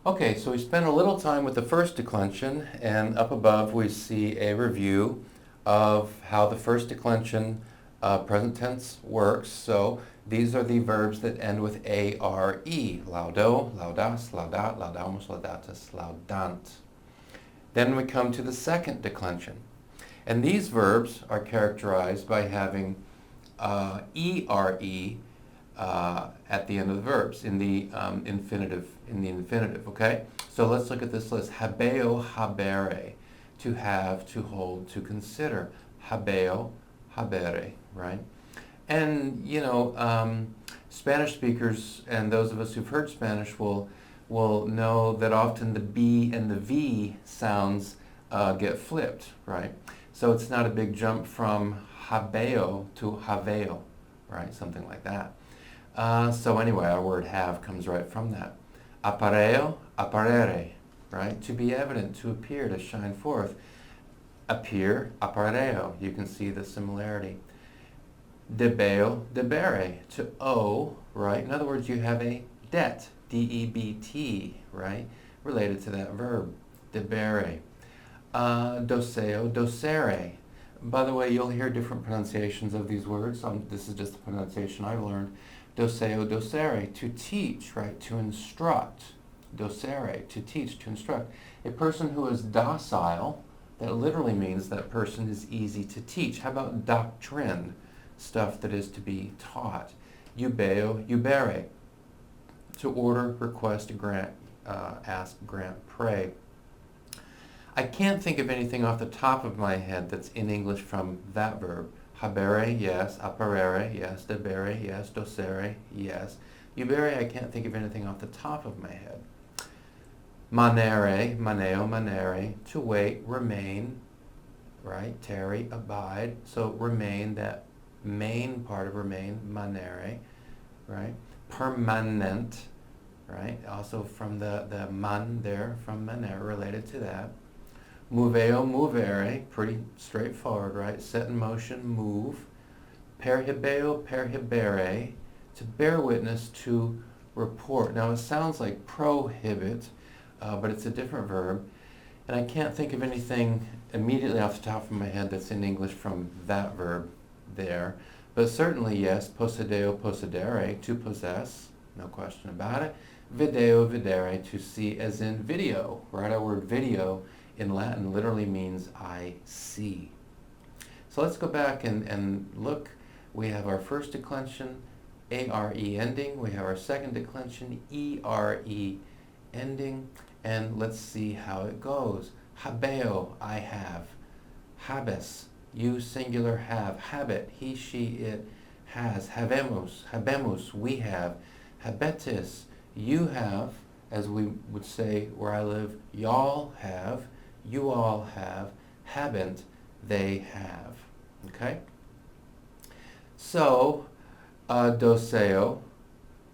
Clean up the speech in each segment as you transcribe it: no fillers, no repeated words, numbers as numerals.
Okay, so we spent a little time with the first declension, and up above we see a review of how the first declension present tense works. So these are the verbs that end with ARE. Laudo, laudas, laudat, laudamus, laudatus, laudant. Then we come to the second declension. And these verbs are characterized by having ERE at the end of the verbs in the infinitive. Okay? So let's look at this list. Habeo, habere, to have, to hold, to consider. Habeo, habere, right? And, Spanish speakers and those of us who've heard Spanish will know that often the B and the V sounds get flipped, right? So it's not a big jump from habeo to haveo, right? Something like that. So anyway, our word have comes right from that. Appareo, apparere, right? To be evident, to appear, to shine forth. Appear, appareo. You can see the similarity. Debeo, debere, to owe, right? In other words, you have a debt, D-E-B-T, right? Related to that verb, debere. Doceo, docere. By the way, you'll hear different pronunciations of these words. This is just the pronunciation I've learned. Doceo, docere, to teach, right? To instruct. Docere, to teach, to instruct. A person who is docile, that literally means that person is easy to teach. How about doctrine? Stuff that is to be taught. Eubeo, eubere, to order, request, grant, ask, grant, pray. I can't think of anything off the top of my head that's in English from that verb. Habere, yes. Apparere, yes. Debere, yes. Docere, yes. Eubere, I can't think of anything off the top of my head. Manere, maneo, manere, to wait, remain, right? Tarry, abide. So remain, that main part of remain, manere, right? Permanent, right? Also from the man there, from manere, related to that. Moveo, movere, pretty straightforward, right? Set in motion, move. Perhibeo, perhibere, to bear witness, to report. Now it sounds like prohibit, but it's a different verb. And I can't think of anything immediately off the top of my head that's in English from that verb there. But certainly, yes, possedeo, possedere, to possess, no question about it. Video, videre, to see, as in video, right? Our word video in Latin literally means I see. So let's go back and look. We have our first declension, ARE ending. We have our second declension, ERE ending. And let's see how it goes. Habeo, I have. Habes, you singular have. Habet, he, she, it has. Habemos, habemus, we have. Habetis, you have. As we would say where I live, y'all have. You all have. Haven't, they have. Okay? So, doceo,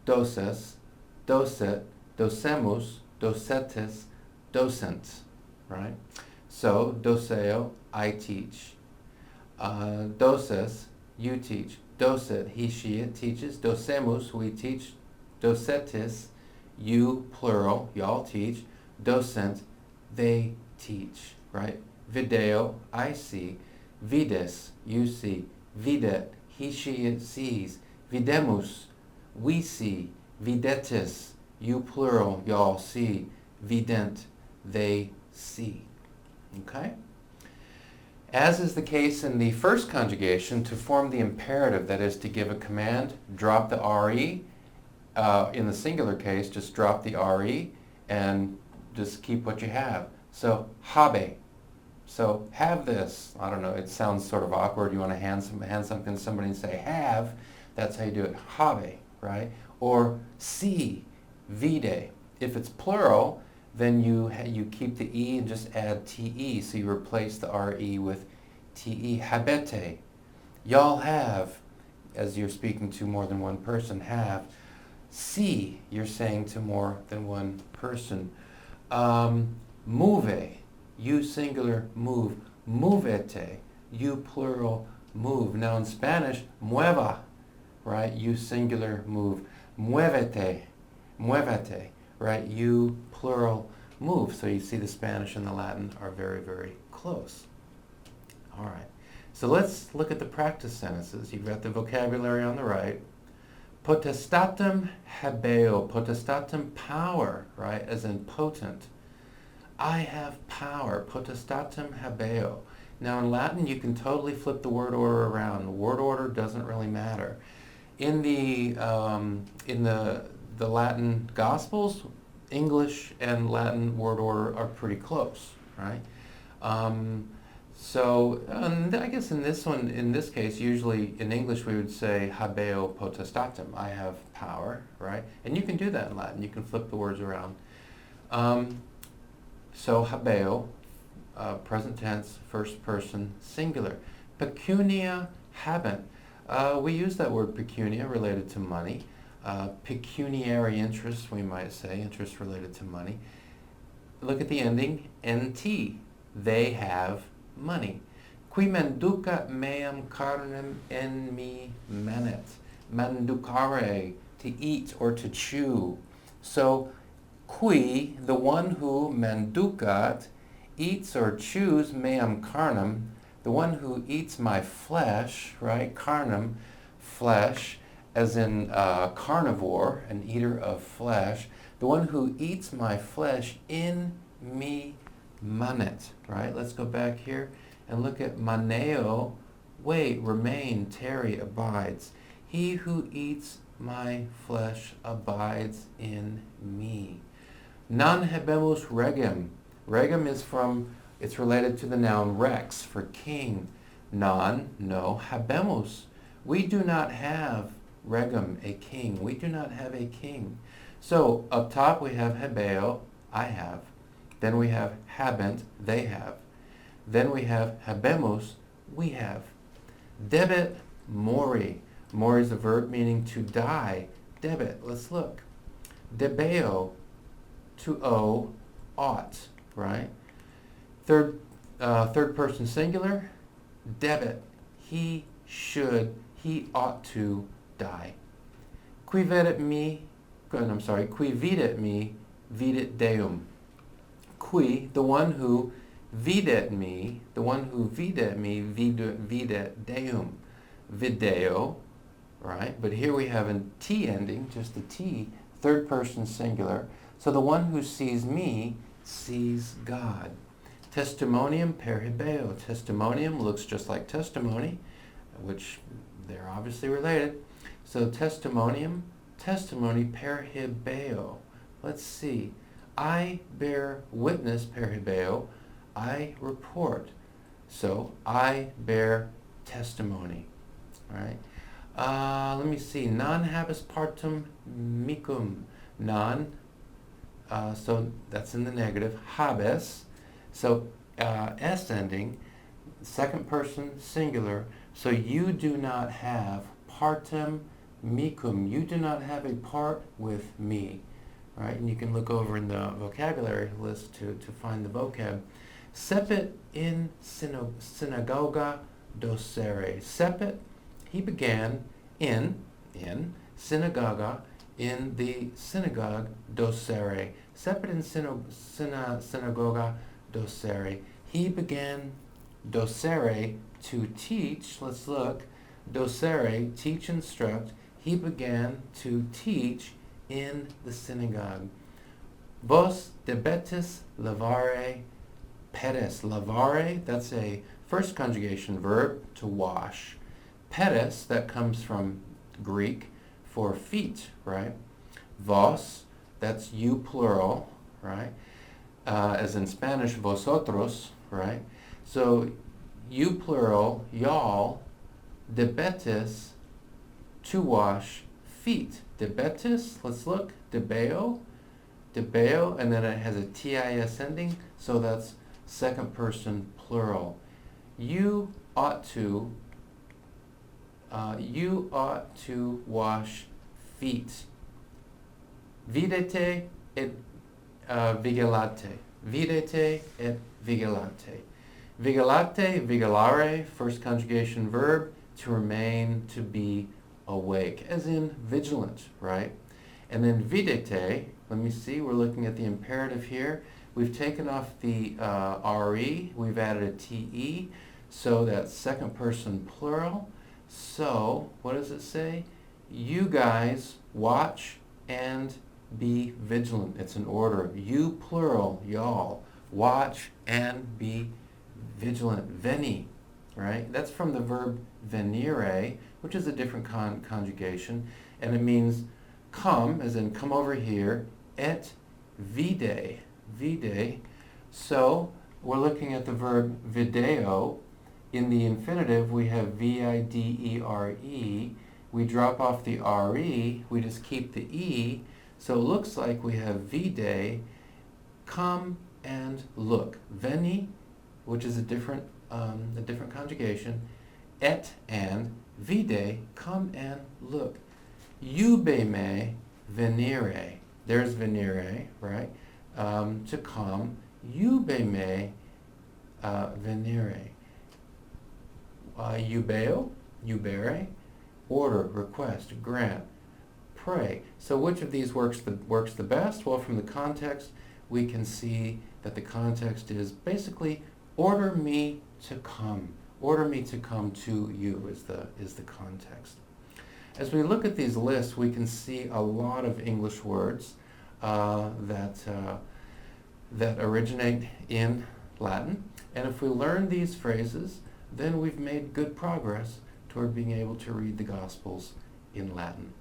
doses, docet, dosemus, docetis, docent, right? So, doceo, I teach. Doses, you teach. Docet, he, she, it teaches. Dosemus, we teach. Docetis, you, plural, y'all teach. Docent, they teach, right? Video, I see. Vides, you see. Videt, he, she, it sees. Videmus, we see. Videtis, you plural, y'all see. Vident, they see. Okay? As is the case in the first conjugation, to form the imperative, that is to give a command, drop the RE. In the singular case, just drop the RE and just keep what you have. So, habe. So, have this. I don't know, it sounds sort of awkward. You want to hand something to somebody and say, have. That's how you do it. Habe, right? Or see, vide. If it's plural, then you keep the E and just add TE. So you replace the RE with TE. Habete. Y'all have, as you're speaking to more than one person, have. See, you're saying to more than one person. Move, you singular, move. Movete, you plural, move. Now in Spanish, mueva, right? You singular, move. Muévete, muévete. right? You, plural, move. So you see the Spanish and the Latin are very, very close. All right. So let's look at the practice sentences. You've got the vocabulary on the right. Potestatem habeo, potestatem, power, right, as in potent. I have power, potestatem habeo. Now in Latin you can totally flip the word order around. The word order doesn't really matter. In the Latin Gospels, English and Latin word order are pretty close, right? I guess in this case, usually in English we would say habeo potestatem, I have power, right? And you can do that in Latin, you can flip the words around. So habeo, present tense, first person, singular. Pecunia habent. We use that word pecunia related to money. Pecuniary interest, we might say, interest related to money. Look at the ending, nt. They have money. Qui manducat meam carnem en me manet. Manducare, to eat or to chew. So, qui, the one who manducat, eats or chews meam carnem, the one who eats my flesh, right? Carnem, flesh, as in carnivore, an eater of flesh. The one who eats my flesh in me manet, right? Let's go back here and look at maneo, wait, remain, tarry, abides. He who eats my flesh abides in me. Non habemus regem. Regem is it's related to the noun rex, for king. Non, no, habemus. We do not have regem, a king. We do not have a king. So up top we have habeo, I have. Then we have habent, they have. Then we have habemus, we have. Debet mori. Mori is a verb meaning to die. Debet, let's look. Debeo, to owe, ought, right? Third person singular, debet, he should, he ought to die. Qui videt me, qui videt me, videt Deum. Qui, the one who videt me, videt Deum. Video, right? But here we have a T ending, just a T, third person singular. So the one who sees me sees God. Testimonium per hebeo. Testimonium looks just like testimony, which they're obviously related. So testimonium, testimony per hebeo. Let's see. I bear witness per hebeo. I report. So I bear testimony. All right. Let me see. Non habes partum micum. Non. So that's in the negative. Habes. So S ending, second person singular. So you do not have partem micum. You do not have a part with me. Right? And you can look over in the vocabulary list to find the vocab. Sepit in synagoga docere. Sepit, he began in synagoga, in the synagogue docere. Sepit in synagoga docere. He began docere, to teach. Let's look. Docere, teach, instruct. He began to teach in the synagogue. Vos debetis lavare pedes. Lavare, that's a first conjugation verb, to wash. Pedes, that comes from Greek for feet, right? Vos, that's you plural, right? As in Spanish, vosotros, right? So you plural, y'all, debetis, to wash feet. Debetis, let's look, debeo, and then it has a tis ending, so that's second person plural. You ought to wash feet. Videte et vigilate. Videte et vigilate. Vigilate, vigilare, first conjugation verb, to remain, to be awake, as in vigilant, right? And then videte, let me see, we're looking at the imperative here. We've taken off the RE, we've added a TE, so that's second person plural. So, what does it say? You guys watch and be vigilant. It's an order. You plural, y'all, watch and be vigilant. Veni, right? That's from the verb venire, which is a different conjugation, and it means come, as in come over here, et vide, vide. So we're looking at the verb video. In the infinitive, we have videre. We drop off the re, we just keep the e, so it looks like we have vide, come and look. Veni, which is a different conjugation, et and vide, come and look. Iube me venire, there's venire, right? To come. Iube me venire. Iubeo, iubere, order, request, grant, pray. So which of these works the best? Well, from the context, we can see that the context is basically order me to come. Order me to come to you is the context. As we look at these lists, we can see a lot of English words that originate in Latin. And if we learn these phrases, then we've made good progress toward being able to read the Gospels in Latin.